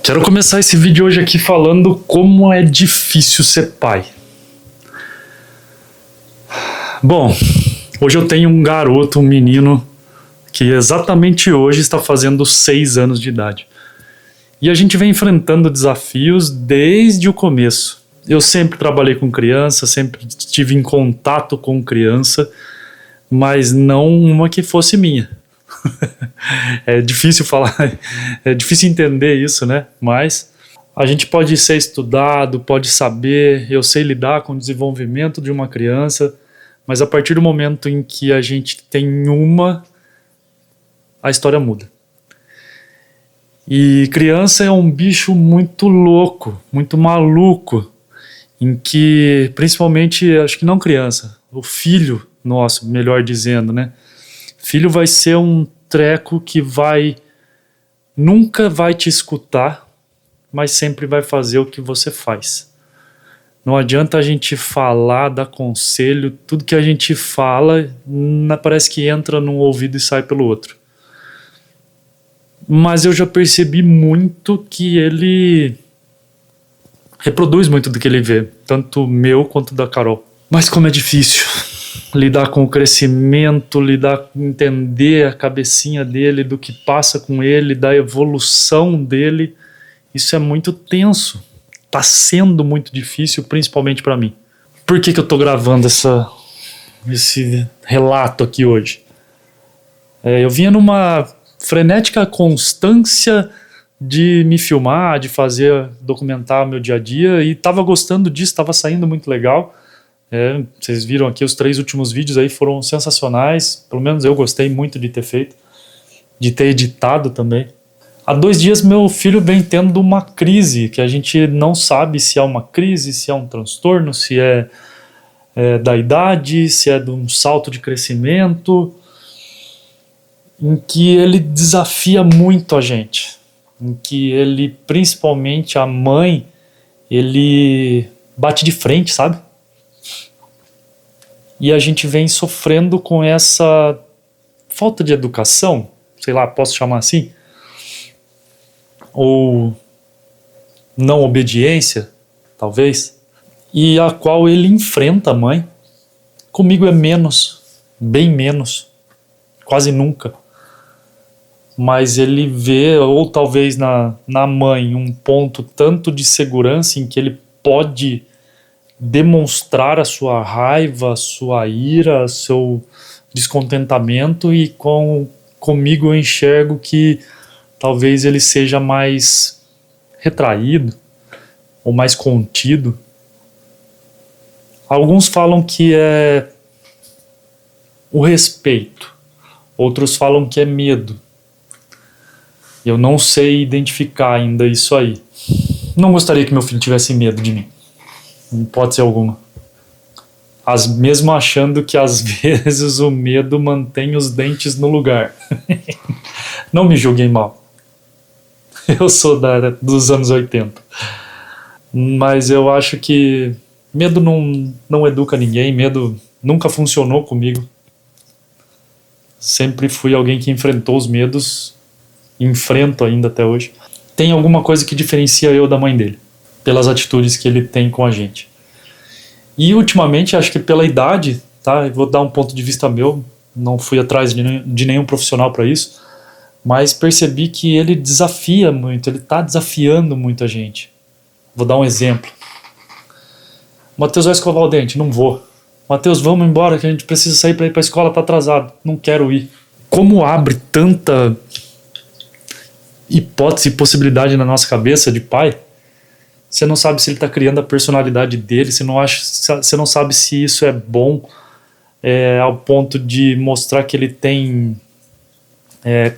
Quero começar esse vídeo hoje aqui falando como é difícil ser pai. Bom, hoje eu tenho um garoto, um menino, que exatamente hoje está fazendo 6 anos de idade. E a gente vem enfrentando desafios desde o começo. Eu sempre trabalhei com criança, sempre estive em contato com criança, mas não uma que fosse minha. É difícil falar, é difícil entender isso, né? Mas a gente pode ser estudado, pode saber, eu sei lidar com o desenvolvimento de uma criança, mas a partir do momento em que a gente tem a história muda. E criança é um bicho muito louco, muito maluco, em que, principalmente, acho que não criança, o filho nosso, melhor dizendo, né? Filho vai ser um treco que nunca vai te escutar, mas sempre vai fazer o que você faz. Não adianta a gente falar, dar conselho, tudo que a gente fala parece que entra num ouvido e sai pelo outro. Mas eu já percebi muito que ele reproduz muito do que ele vê, tanto meu quanto da Carol. Mas como é difícil lidar com o crescimento, entender a cabecinha dele, do que passa com ele, da evolução dele, isso é muito tenso. Tá sendo muito difícil, principalmente para mim. Por que eu tô gravando esse relato aqui hoje? Eu vinha numa frenética constância de me filmar, de documentar meu dia a dia, e tava gostando disso, tava saindo muito legal. Vocês viram aqui, os 3 últimos vídeos aí foram sensacionais, pelo menos eu gostei muito de ter feito, de ter editado também. Há 2 dias meu filho vem tendo uma crise, que a gente não sabe se é uma crise, se é um transtorno, se é da idade, se é de um salto de crescimento, em que ele desafia muito a gente, em que ele, principalmente a mãe, ele bate de frente, sabe? E a gente vem sofrendo com essa falta de educação, sei lá, posso chamar assim? Ou não obediência, talvez, e a qual ele enfrenta a mãe. Comigo é menos, bem menos, quase nunca. Mas ele vê, ou talvez na mãe, um ponto tanto de segurança em que ele pode demonstrar a sua raiva, a sua ira, seu descontentamento, e comigo eu enxergo que talvez ele seja mais retraído ou mais contido. Alguns falam que é o respeito, outros falam que é medo. Eu não sei identificar ainda isso aí. Não gostaria que meu filho tivesse medo de mim. Não pode ser alguma. Mesmo achando que às vezes o medo mantém os dentes no lugar. Não me julguem mal. Eu sou dos anos 80. Mas eu acho que medo não educa ninguém. Medo nunca funcionou comigo. Sempre fui alguém que enfrentou os medos. Enfrento ainda até hoje. Tem alguma coisa que diferencia eu da mãe dele, pelas atitudes que ele tem com a gente. E ultimamente, acho que pela idade, tá? Eu vou dar um ponto de vista meu, não fui atrás de nenhum profissional para isso, mas percebi que ele desafia muito, ele tá desafiando muito a gente. Vou dar um exemplo. Matheus vai escovar o dente, não vou. Matheus, vamos embora que a gente precisa sair para ir para a escola, tá atrasado, não quero ir. Como abre tanta hipótese e possibilidade na nossa cabeça de pai, você não sabe se ele está criando a personalidade dele, você não sabe se isso é bom, ao ponto de mostrar que ele tem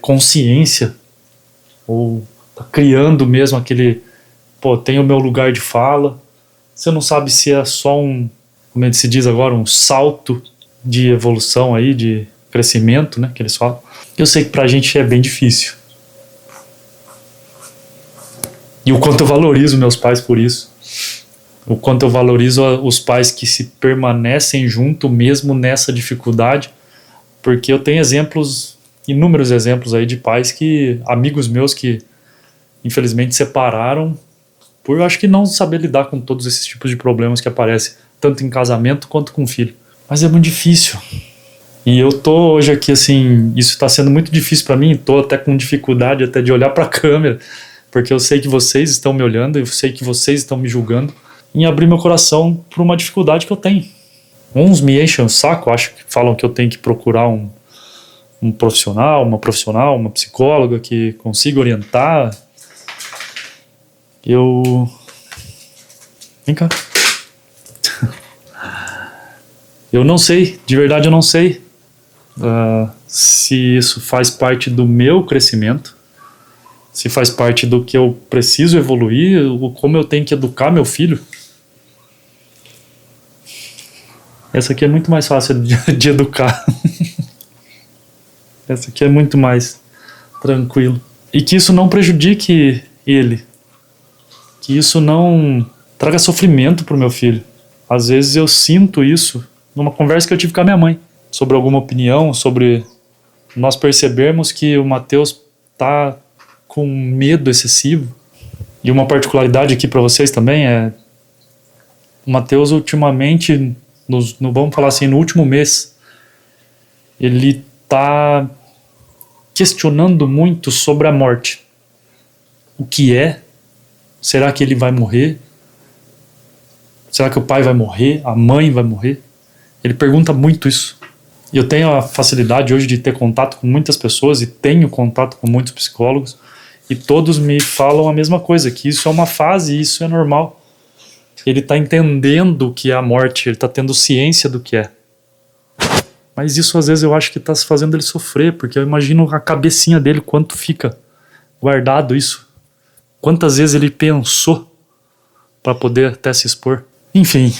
consciência, ou está criando mesmo aquele, tem o meu lugar de fala. Você não sabe se é só como se diz agora, um salto de evolução aí, de crescimento, né, que eles falam. Eu sei que pra gente é bem difícil. E o quanto eu valorizo meus pais por isso. O quanto eu valorizo os pais que se permanecem junto mesmo nessa dificuldade. Porque eu tenho inúmeros exemplos aí de pais amigos meus que infelizmente separaram por, eu acho que, não saber lidar com todos esses tipos de problemas que aparecem, tanto em casamento quanto com filho. Mas é muito difícil. E eu tô hoje aqui, assim, isso tá sendo muito difícil pra mim, tô até com dificuldade até de olhar pra câmera, porque eu sei que vocês estão me olhando, eu sei que vocês estão me julgando, em abrir meu coração por uma dificuldade que eu tenho. Uns me enchem o saco, acho que falam que eu tenho que procurar um profissional, uma psicóloga que consiga orientar. Vem cá. Eu não sei, de verdade eu não sei se isso faz parte do meu crescimento, se faz parte do que eu preciso evoluir, como eu tenho que educar meu filho. Essa aqui é muito mais fácil de educar. Essa aqui é muito mais tranquilo. E que isso não prejudique ele. Que isso não traga sofrimento pro meu filho. Às vezes eu sinto isso numa conversa que eu tive com a minha mãe, sobre alguma opinião, sobre nós percebermos que o Matheus tá com medo excessivo. E uma particularidade aqui para vocês também é o Matheus ultimamente, vamos falar assim, no último mês, ele tá questionando muito sobre a morte. O que é? Será que ele vai morrer? Será que o pai vai morrer? A mãe vai morrer? Ele pergunta muito isso. E eu tenho a facilidade hoje de ter contato com muitas pessoas e tenho contato com muitos psicólogos e todos me falam a mesma coisa, que isso é uma fase e isso é normal. Ele está entendendo o que é a morte, ele está tendo ciência do que é. Mas isso às vezes eu acho que está fazendo ele sofrer, porque eu imagino a cabecinha dele, quanto fica guardado isso. Quantas vezes ele pensou para poder até se expor. Enfim,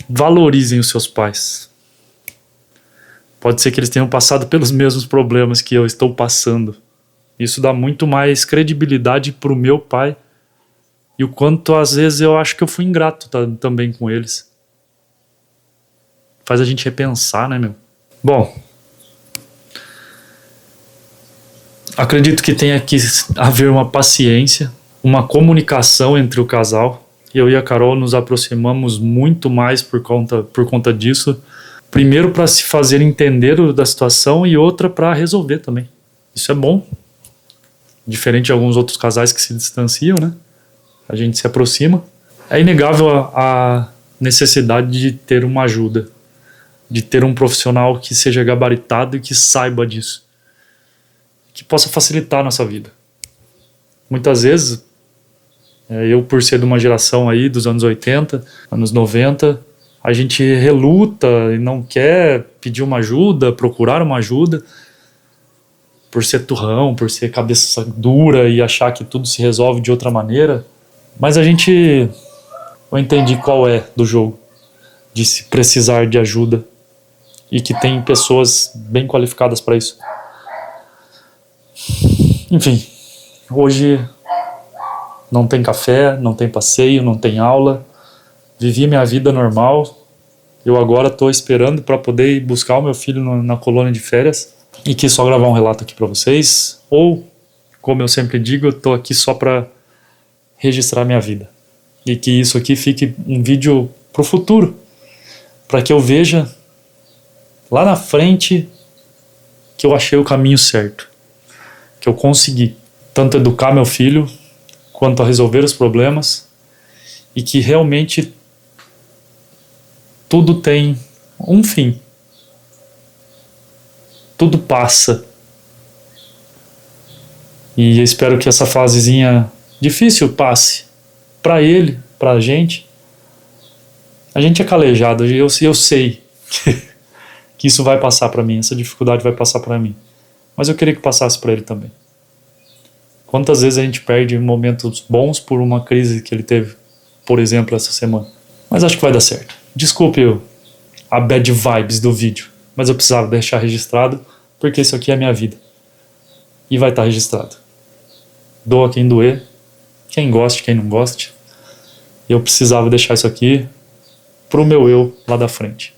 valorizem os seus pais. Pode ser que eles tenham passado pelos mesmos problemas que eu estou passando. Isso dá muito mais credibilidade pro meu pai. E o quanto às vezes eu acho que eu fui ingrato também com eles. Faz a gente repensar, né, meu? Bom, acredito que tenha que haver uma paciência, uma comunicação entre o casal. Eu e a Carol nos aproximamos muito mais por conta disso. Primeiro para se fazer entender da situação e outra para resolver também. Isso é bom. Diferente de alguns outros casais que se distanciam, né? A gente se aproxima. É inegável a necessidade de ter uma ajuda, de ter um profissional que seja gabaritado e que saiba disso, que possa facilitar a nossa vida. Muitas vezes, eu por ser de uma geração aí dos anos 80, anos 90, a gente reluta e não quer pedir uma ajuda, procurar uma ajuda, por ser turrão, por ser cabeça dura e achar que tudo se resolve de outra maneira. Mas eu entendi qual é do jogo, de se precisar de ajuda e que tem pessoas bem qualificadas para isso. Enfim, hoje não tem café, não tem passeio, não tem aula, vivi minha vida normal. Eu agora estou esperando para poder ir buscar o meu filho na colônia de férias e quis só gravar um relato aqui para vocês, ou, como eu sempre digo, eu estou aqui só para registrar minha vida. E que isso aqui fique um vídeo pro futuro, para que eu veja lá na frente que eu achei o caminho certo, que eu consegui tanto educar meu filho, quanto a resolver os problemas, e que realmente tudo tem um fim. Tudo passa. E eu espero que essa fasezinha difícil passe. Pra ele, pra gente. A gente é calejado, eu sei que isso vai passar pra mim, essa dificuldade vai passar pra mim. Mas eu queria que passasse pra ele também. Quantas vezes a gente perde momentos bons por uma crise que ele teve, por exemplo, essa semana. Mas acho que vai dar certo. Desculpe a bad vibes do vídeo, mas eu precisava deixar registrado, porque isso aqui é a minha vida. E vai estar registrado. Doa quem doer, quem goste, quem não goste. Eu precisava deixar isso aqui pro meu eu lá da frente.